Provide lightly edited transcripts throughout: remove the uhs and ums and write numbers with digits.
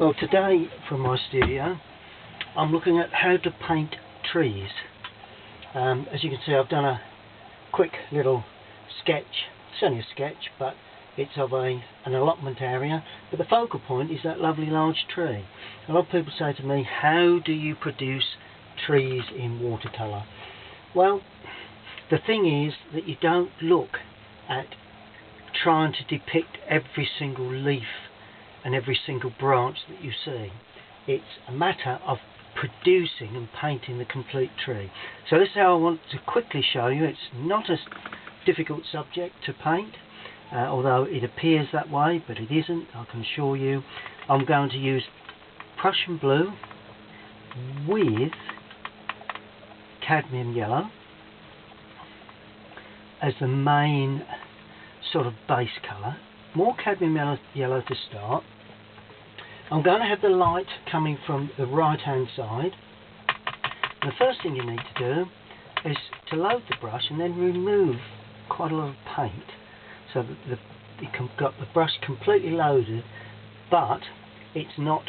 Well, today from my studio I'm looking at how to paint trees. As you can see, I've done a quick little sketch. It's only a sketch, but it's of an allotment area, but the focal point is that lovely large tree. A lot of people say to me, how do you produce trees in watercolour? Well, the thing is that you don't look at trying to depict every single leaf and every single branch that you see. It's a matter of producing and painting the complete tree. So this is how I want to quickly show you. It's not a difficult subject to paint, although it appears that way, but it isn't, I can assure you. I'm going to use Prussian blue with cadmium yellow as the main sort of base colour. More cadmium yellow to start. I'm going to have the light coming from the right hand side. And the first thing you need to do is to load the brush and then remove quite a lot of paint, so that you've got the brush completely loaded, but it's not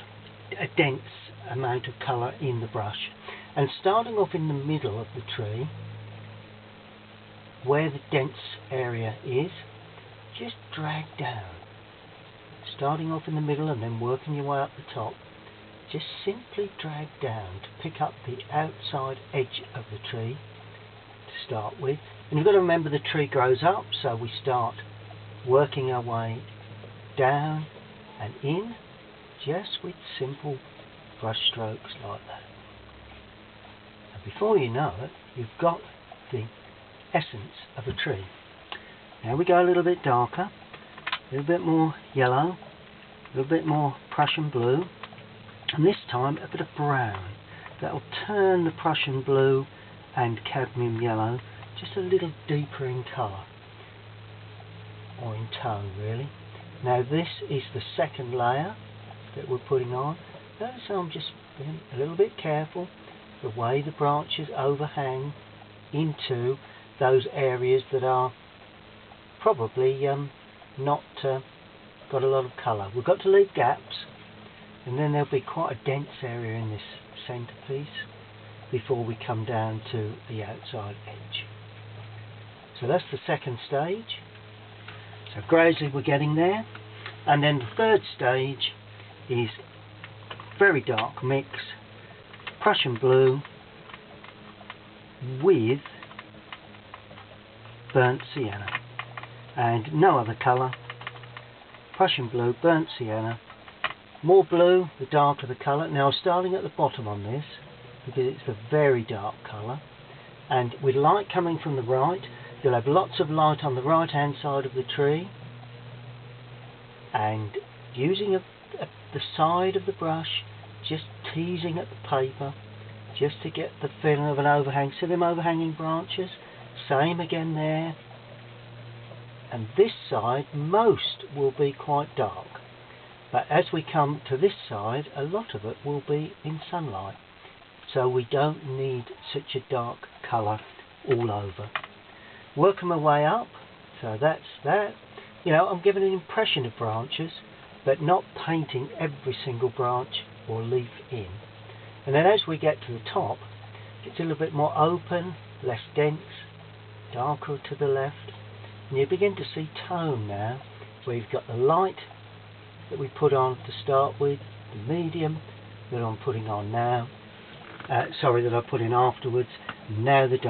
a dense amount of colour in the brush. And starting off in the middle of the tree, where the dense area is, just drag down. Starting off in the middle and then working your way up the top, just simply drag down to pick up the outside edge of the tree to start with. And you've got to remember the tree grows up, so we start working our way down and in, just with simple brush strokes like that. And before you know it, you've got the essence of a tree. Now we go a little bit darker, a little bit more yellow, a little bit more Prussian blue, and this time a bit of brown. That will turn the Prussian blue and cadmium yellow just a little deeper in colour, or in tone really. Now this is the second layer that we're putting on. Notice I'm just being a little bit careful the way the branches overhang into those areas that are probably not got a lot of colour. We've got to leave gaps, and then there'll be quite a dense area in this centrepiece before we come down to the outside edge. So that's the second stage. So gradually we're getting there, and then the third stage is very dark mix Prussian blue with burnt sienna, and no other colour. Prussian blue, burnt sienna, more blue the darker the colour. Now I'm starting at the bottom on this because it's a very dark colour, and with light coming from the right, you'll have lots of light on the right hand side of the tree, and using the side of the brush, just teasing at the paper just to get the feeling of an overhang. See them overhanging branches? Same again there. And this side, most will be quite dark, but as we come to this side, a lot of it will be in sunlight, so we don't need such a dark colour all over. Working my way up, so that's that. You know, I'm giving an impression of branches, but not painting every single branch or leaf in. And then as we get to the top, it's a little bit more open, less dense, darker to the left, and you begin to see tone now, where you've got the light that we put on to start with, the medium that I'm putting on now, that I put in afterwards, and now the dark.